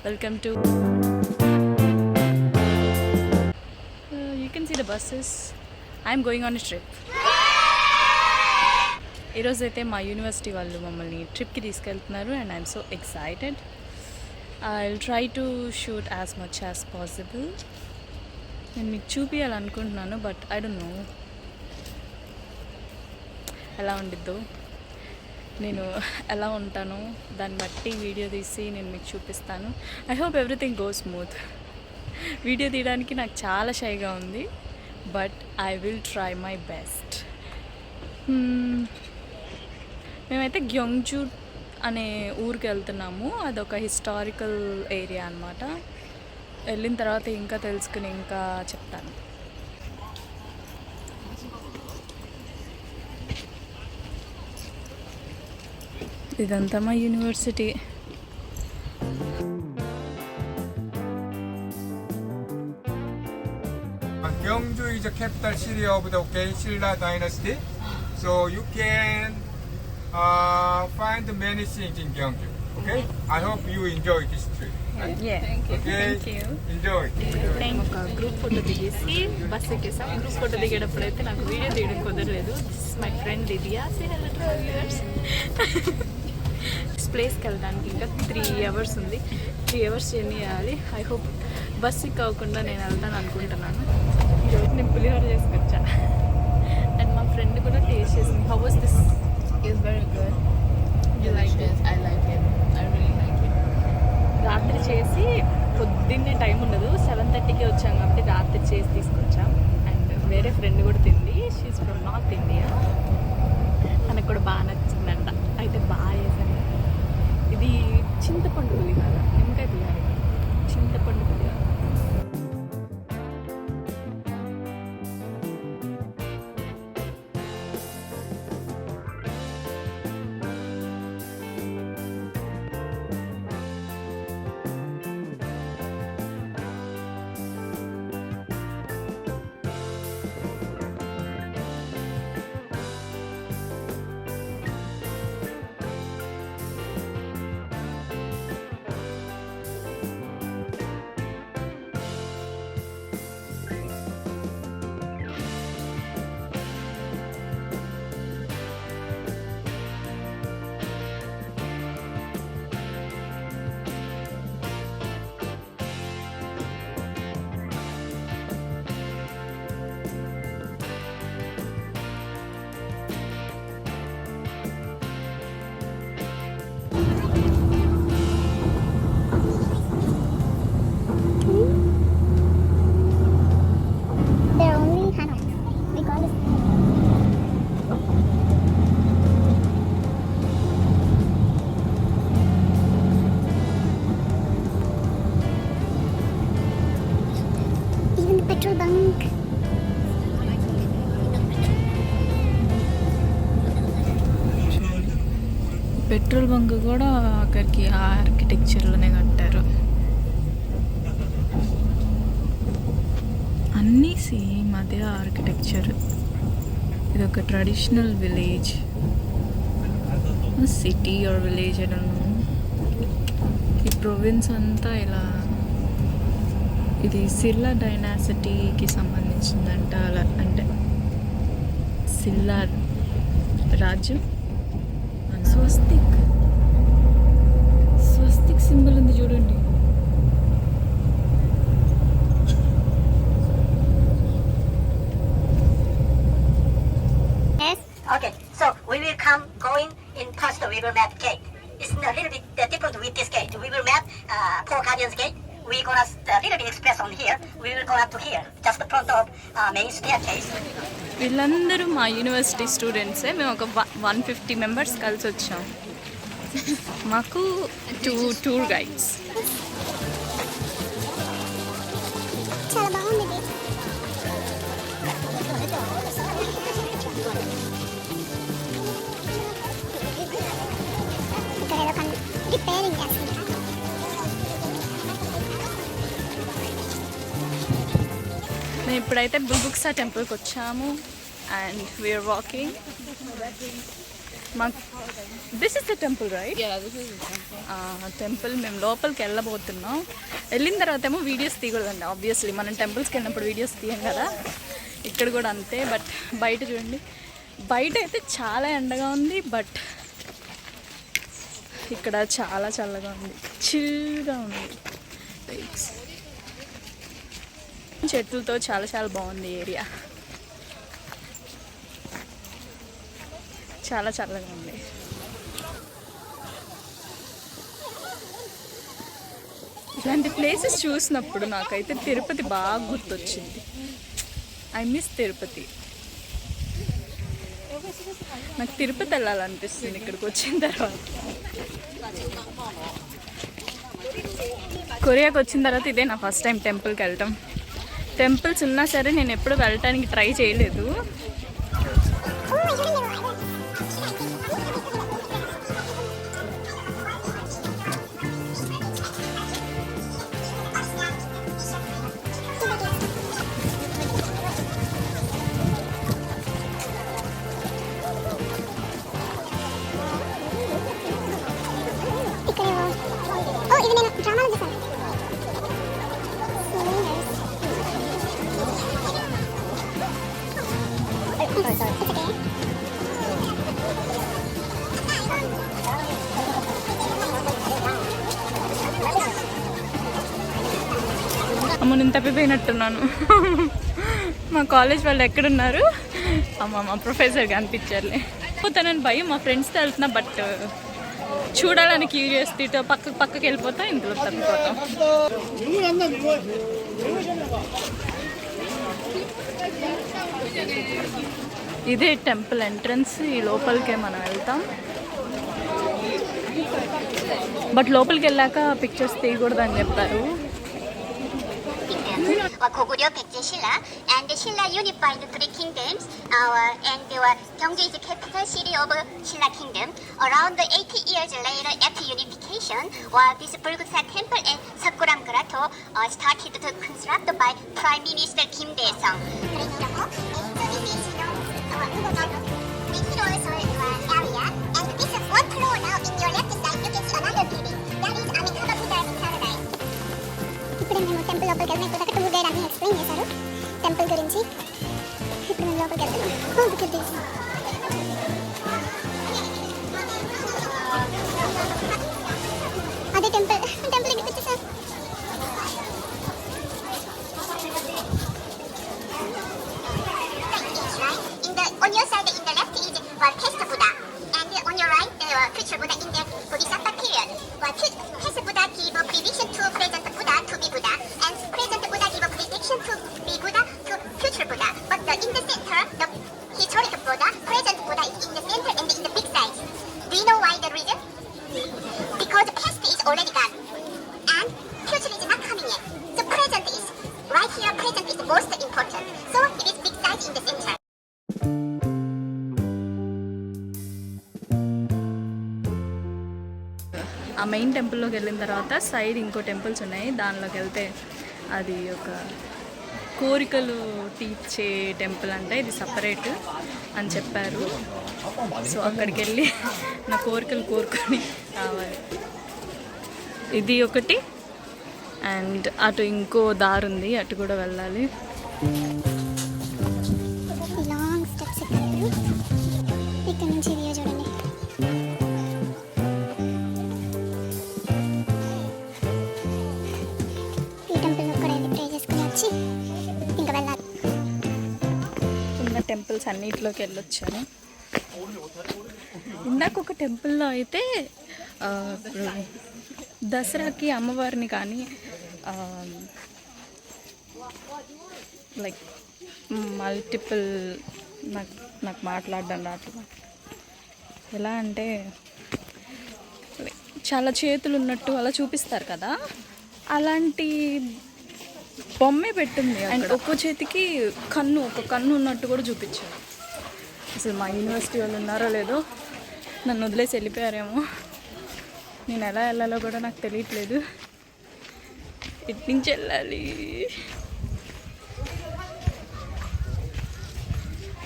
Welcome to you can see the buses. I'm going on a trip. ఈరోజు అయితే మా university వాళ్ళు మమ్మల్ని ట్రిప్కి తీసుకెళ్తున్నారు and I'm so excited. I try to shoot as much as possible. నేను మీకు చూపించాలనుకుంటున్నాను బట్ ఐ డోంట్ నో ఎలా ఉండిద్దో, నేను ఎలా ఉంటానో దాన్ని బట్టి వీడియో తీసి నేను మీకు చూపిస్తాను. I hope everything go smooth. Video తీయడానికి నాకు చాలా షైగా ఉంది but I will try my best. మేమైతే గ్యోంగ్జూ అనే ఊరికి వెళ్తున్నాము. అదొక హిస్టారికల్ ఏరియా అన్నమాట. వెళ్ళిన తర్వాత ఇంకా తెలుసుకుని ఇంకా చెప్తాను. ఇదంతా మా university. Gyeongju is the capital city of the Silla dynasty, so you can find many things in Gyeongju. Okay, I hope you enjoy this trip. Yeah. Okay, Thank you. enjoy. ఒక గ్రూప్ ఫోటో దిగేసి bus ఎక్కేసాం. Group photo దిగేటప్పుడు అయితే నాకు video తీయడం కుదరలేదు. This is my friend Divya. Say hello to viewers. ప్లేస్కి వెళ్ళడానికి ఇంకా 3 hours ఉంది. 3 hours జర్నీ చేయాలి. ఐ హోప్ బస్ సిక్ అవ్వకుండా నేను వెళ్తాను అనుకుంటున్నాను. ఈరోజు నేను పులిహోర చేసుకొచ్చా అండ్ మా ఫ్రెండ్ కూడా టేస్ట్ చేసింది. How was this? It's very good. You like Delicious. I like it. I really like it. రాత్రి చేసి పొద్దున్నే టైం ఉండదు, 7:30కి వచ్చాం కాబట్టి రాత్రి చేసి తీసుకొచ్చాం. అండ్ వేరే ఫ్రెండ్ కూడా తింది. She from North India. తనకు కూడా బాగా నచ్చిందంట. అయితే బాగా చేశాను. ఇది చింతపండు పులిహోర, నిమ్మకాయ పులిహోర, చింతపండు పులిహోర. They're only Hanoi. We call this. Even the petrol bunk. Petrol bunk కూడా అక్కడికి ఆ ఆర్కిటెక్చర్లోనే కట్టారు. అన్నీ సేమ్ అదే ఆర్కిటెక్చర్. ఇది ఒక traditional village, city or village అనను. ఈ ప్రొవిన్స్ అంతా ఇలా, ఇది సిల్లా డైనాసిటీకి సంబంధించిందంట. అలా అంటే సిల్లా రాజ్యం. స్వస్తిక్ సింబల్ ఉంది చూడండి. Yes. Okay, so we will going in past the River Map Gate. It's a little bit different with this gate. We will map Four Guardians Gate. We're gonna a little bit express on here. We will go up to here, just the front of main staircase. వీళ్ళందరూ మా university స్టూడెంట్సే. మేము ఒక 150 members కలిసి వచ్చాం. మాకు 2 tour guides. చాలా బాగుంది ఇది. ఇక్కడ ఏదో రిపేరింగ్ చేస్తున్నారు. మేము ఇప్పుడైతే బుల్బుక్సా టెంపుల్కి వచ్చాము అండ్ వీఆర్ వాకింగ్. మాకు this is the temple right? Yeah, this is the temple. Temple మేము లోపలికి వెళ్ళబోతున్నాం. వెళ్ళిన తర్వాత ఏమో వీడియోస్ తీయకూడదండి ఆబ్వియస్లీ, మనం టెంపుల్స్కి వెళ్ళినప్పుడు వీడియోస్ తీయం కదా, ఇక్కడ కూడా అంతే. బట్ బయట చూడండి, బయట అయితే చాలా ఎండగా ఉంది, బట్ ఇక్కడ చాలా చల్లగా ఉంది, చిల్గా ఉంది. చెట్లతో చాలా చాలా బాగుంది ఏరియా, చాలా చల్లగా ఉంది. ఇలాంటి ప్లేసెస్ చూసినప్పుడు నాకైతే తిరుపతి బాగా గుర్తొచ్చింది. I miss Tirupati. నాకు తిరుపతి వెళ్ళాలనిపిస్తుంది ఇక్కడికి వచ్చిన తర్వాత. కొరియాకి వచ్చిన తర్వాత ఇదే నా ఫస్ట్ టైం టెంపుల్కి వెళ్ళటం. టెంపుల్స్ ఉన్నా సరే నేను ఎప్పుడు వెళ్ళటానికి ట్రై చేయలేదు. ఇది నేను డ్రామాలో చూసాను. అమ్మ నేను తప్పిపోయినట్టున్నాను. మా కాలేజ్ వాళ్ళు ఎక్కడున్నారు? అమ్మ మా ప్రొఫెసర్గా అనిపించారులే. పోతానని భయం, మా ఫ్రెండ్స్తో వెళ్తున్నా, బట్ చూడాలని క్యూరియాసిటీతో పక్కకి వెళ్ళిపోతా, ఇంట్లో తప్పిపోతాం. ఇదే టెంపుల్ ఎంట్రన్స్. ఈ లోపలికే మనం వెళ్తాం, బట్ లోపలికి వెళ్ళాక పిక్చర్స్ తీయకూడదని చెప్పారు. 고구려 백제 신라 and Silla unified three kingdoms and Gyeongju is the capital city of Silla kingdom. Around 80 years later after unification, this Bulguksa temple and Sakguram Grotto started to construct by Prime Minister Kim Dae-sung. area and this is one floor now in your left side you can see another building that is Amitabha Buddha's paradise. ఇప్పుడు మేము temple లోపలికి వెళ్తున్నాం. ఇప్పుడు దాకా tour guide అన్ని explain చేశారు temple గురించి. ఇప్పుడు మేము లోపలికి వెళ్తున్నాం. అదే టెంపుల్ టెంపుల్కి వచ్చేసాం. On your side in the left is Test Buddha and on your right the future Buddha in the Bodhisattva period. Test Buddha give prediction to present Buddha to be Buddha and present Buddha give prediction to be Buddha to future Buddha. But in the center, the historic Buddha, present Buddha is in the center and in the big size. Do you know why the reason? Because past is already gone and future is not coming yet. So present is right here. Present is the most important. So it is big size in the center. ఆ main టెంపుల్లోకి వెళ్ళిన తర్వాత side ఇంకో temples ఉన్నాయి. దానిలోకి వెళ్తే అది ఒక కోరికలు తీర్చే టెంపుల్ అంట, ఇది సపరేట్ అని చెప్పారు. సో అక్కడికి వెళ్ళి నా కోరికలు కోరుకొని రావాలి. ఇది ఒకటి అండ్ అటు ఇంకో దారి ఉంది, అటు కూడా వెళ్ళాలి. లాంగ్ స్టెప్స్ ఇక్కడ నుంచి వ్యూ చూడండి. ఈ టెంపుల్లో కూడా వెళ్ళి ప్రే చేసుకుని వచ్చి ఇంకా వెళ్ళాలి. ఉన్న టెంపుల్స్ అన్నిటిలోకి వెళ్ళొచ్చాను. ఇందాక ఒక టెంపుల్లో అయితే ఇప్పుడు దసరాకి అమ్మవారిని కానీ లైక్ మల్టిపుల్ నాకు మాట్లాడడం రావట్లేదు. ఎలా అంటే చాలా చేతులు ఉన్నట్టు అలా చూపిస్తారు కదా, అలాంటి బొమ్మే పెట్టింది. అండ్ ఒక్కో చేతికి ఒక కన్ను ఉన్నట్టు కూడా చూపించారు. అసలు మా యూనివర్సిటీ వాళ్ళు ఉన్నారో లేదో, నన్ను వదిలేసి వెళ్ళిపోయారేమో. నేను ఎలా వెళ్ళాలో కూడా నాకు తెలియట్లేదు. ఇటు నుంచి వెళ్ళాలి.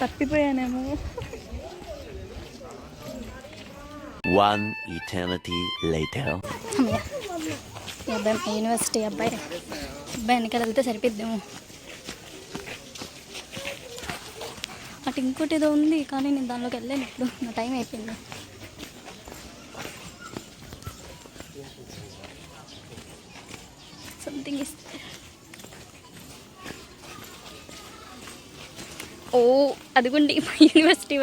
తప్పిపోయానేమో. One eternity later. అమ్మయ్య ఈ అబ్బాయి యూనివర్సిటీ అబ్బాయి వెనకాల వెళ్తే సరిపోద్దేమో. అటు ఇంకోటి ఏదో ఉంది కానీ నేను దానిలోకి వెళ్ళాను. ఇప్పుడు నా టైం అయిపోయింది. సంథింగ్ ఇస్ ఓ అదిగోండి యూనివర్సిటీ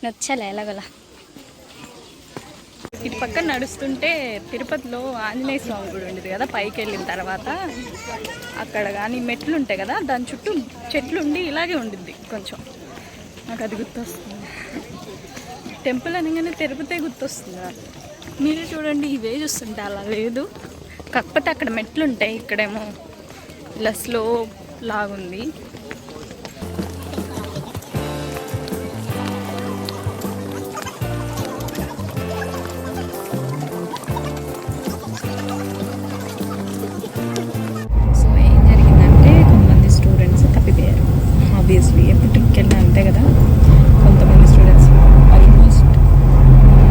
నచ్చాలి ఎలాగలా. ఇటు పక్కన నడుస్తుంటే తిరుపతిలో ఆంజనేయ స్వామి గుడి ఉండేది కదా, పైకి వెళ్ళిన తర్వాత అక్కడ కానీ మెట్లు ఉంటాయి కదా, దాని చుట్టూ చెట్లు ఉండి ఇలాగే ఉండిద్ది. కొంచెం నాకు అది గుర్తొస్తుంది. టెంపుల్ అనగానే తిరుపతి గుర్తొస్తుంది నాకు. మీరే చూడండి, ఇవే చూస్తుంటే అలా లేదు, కాకపోతే అక్కడ మెట్లు ఉంటాయి, ఇక్కడేమో ఇలా స్లో లాగుంది. సో ఏం జరిగిందంటే కొంతమంది స్టూడెంట్స్ తప్పిపోయారు. ఆబ్వియస్లీ ఎప్పుడు ట్రిప్కి వెళ్ళినా అంతే కదా, కొంతమంది స్టూడెంట్స్ ఆల్మోస్ట్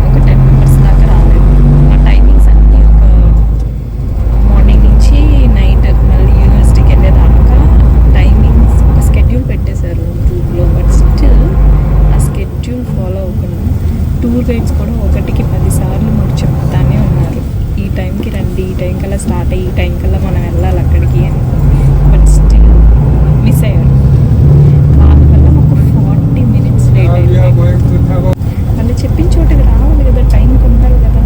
ఒక 10 మెంబర్స్ దాకా రాలేదు. ఆ టైమింగ్స్ అన్నీ ఒక మార్నింగ్ నుంచి నైట్ మళ్ళీ యూనివర్సిటీకి వెళ్ళేదాకా టైమింగ్స్ ఒక స్కెడ్యూల్ పెట్టేశారు గ్రూప్లో. బట్ స్టిల్ ఆ స్కెడ్యూల్ ఫాలో అవ్వకుండా టూర్ గైడ్స్ కూడా 1కి 10 సార్లు మాకు చెప్తానే ఉన్నారు, ఈ టైంకి రండి, ఈ టైం కల్లా స్టార్ట్ అయ్యి ఈ టైం కల్లా మనం వెళ్ళాలి అక్కడికి అని. బట్ స్టిల్ మిస్ అయ్యారు. దానివల్ల మాకు 40 minutes లేట్ We are అయింది. going to Tabo. వాళ్ళు చెప్పిన చోటుకి రావాలి కదా, టైంకి ఉండాలి కదా.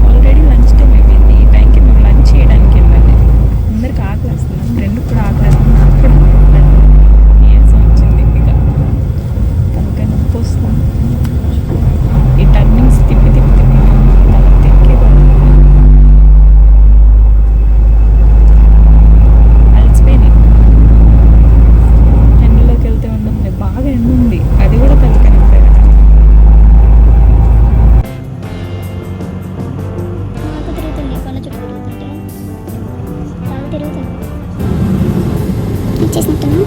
ఆల్రెడీ లంచ్ టైం అయిపోయింది, ఈ టైంకి మేము లంచ్ చేయడానికి వెళ్ళాలి. అందరికి ఆకలి వేస్తున్నాం, ఫ్రెండ్కి కూడా ఆకలి వేస్తుంది, నాకు కూడా నీరసం వచ్చింది. ఇక తనకై నొప్పి వస్తుంది. ఈ టర్నింగ్స్ తిప్పి తిప్పి తిప్పి తల తిక్కేవాళ్ళు. అలసిపోయినాయి. ఎండలోకి వెళ్తే ఉండదు, బాగా ఎండ ఉంది, అది కూడా తలకని నాకు తిరుగుతుంది కళ్ళ చుట్టూ తిరుగుతుంటే బాగా తిరుగుతుంది. ఇచ్చేసినట్టున్నా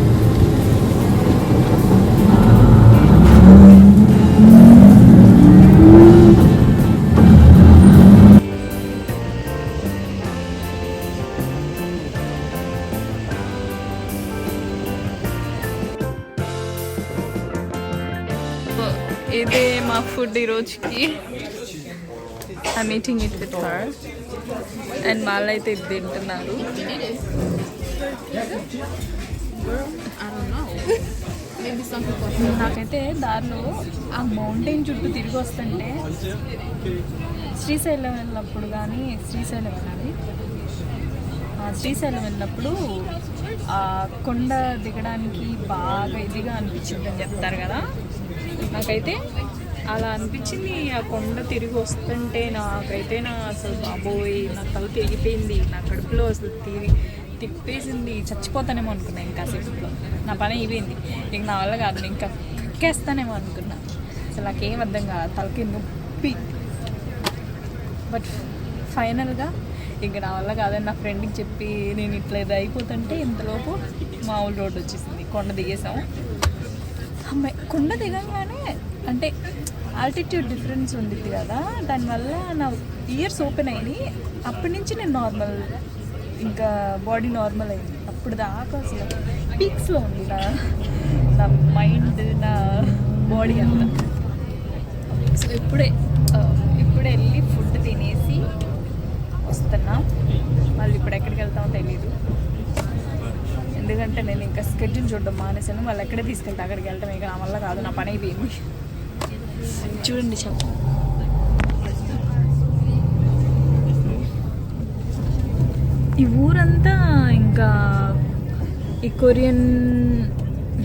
ఇదే మా ఫుడ్ ఈ రోజుకి. I meeting it with her and వాళ్ళైతే ఇది తింటున్నారు. నాకైతే దారిలో ఆ మౌంటైన్ చుట్టూ తిరిగి వస్తుంటే శ్రీశైలం వెళ్ళినప్పుడు కానీ శ్రీశైలం వెళ్ళినప్పుడు ఆ కొండ దిగడానికి బాగా ఇదిగా అనిపించింది అని చెప్తారు కదా, నాకైతే అలా అనిపించింది. ఆ కొండ తిరిగి వస్తుంటే నాకైతే అసలు బాబోయ్ నా తల తిరిగిపోయింది, నా కడుపులో అసలు తిప్పేసింది, చచ్చిపోతానేమో అనుకున్నా. ఇంకా సేపులో నా పని అయిపోయింది, ఇంక నా వల్ల కాదు, ఇంకా కక్కేస్తానేమో అనుకున్నా. అసలు నాకేం అర్థం కాదు, తలకి నొప్పి. బట్ ఫైనల్గా ఇంక నా వల్ల కాదని నా ఫ్రెండ్కి చెప్పి నేను ఇట్లా ఇది అయిపోతుంటే ఇంతలోపు మామూలు రోడ్డు వచ్చేసింది, కొండ దిగేసాము. అమ్మాయి కొండ దిగంగానే అంటే ఆల్టిట్యూడ్ డిఫరెన్స్ ఉండిద్ది కదా, దానివల్ల నా ఇయర్స్ ఓపెన్ అయినాయి. అప్పటి నుంచి నేను నార్మల్, ఇంకా బాడీ నార్మల్ అయింది. అప్పుడు దాకా అసలు పీక్స్లో ఉంది నా మైండ్, నా బాడీ అంతా. సో ఇప్పుడే వెళ్ళి ఫుడ్ తినేసి వస్తున్నా. మళ్ళీ ఇప్పుడు ఎక్కడికి వెళ్తామో తెలీదు, ఎందుకంటే నేను ఇంకా స్కెడ్యూల్ చూడడం మానేసాను. వాళ్ళు ఎక్కడే తీసుకెళ్తే అక్కడికి వెళ్తాం, ఇక నా వల్ల కాదు, నా పని అయిపోయింది. చూడండి చెప్పు, ఈ ఊరంతా ఇంకా ఈ కొరియన్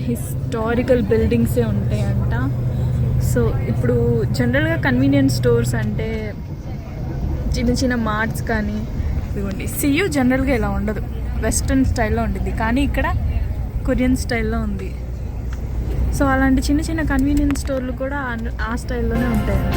హిస్టారికల్ బిల్డింగ్సే ఉంటాయంట. సో ఇప్పుడు జనరల్గా కన్వీనియన్స్ స్టోర్స్ అంటే చిన్న చిన్న మార్ట్స్ కానీ ఇదిగోండి, సియు జనరల్గా ఇలా ఉండదు, వెస్ట్రన్ స్టైల్లో ఉంటుంది, కానీ ఇక్కడ కొరియన్ స్టైల్లో ఉంది. సో అలాంటి చిన్న చిన్న కన్వీనియన్స్ స్టోర్లు కూడా ఆ స్టైల్లోనే ఉంటాయంట.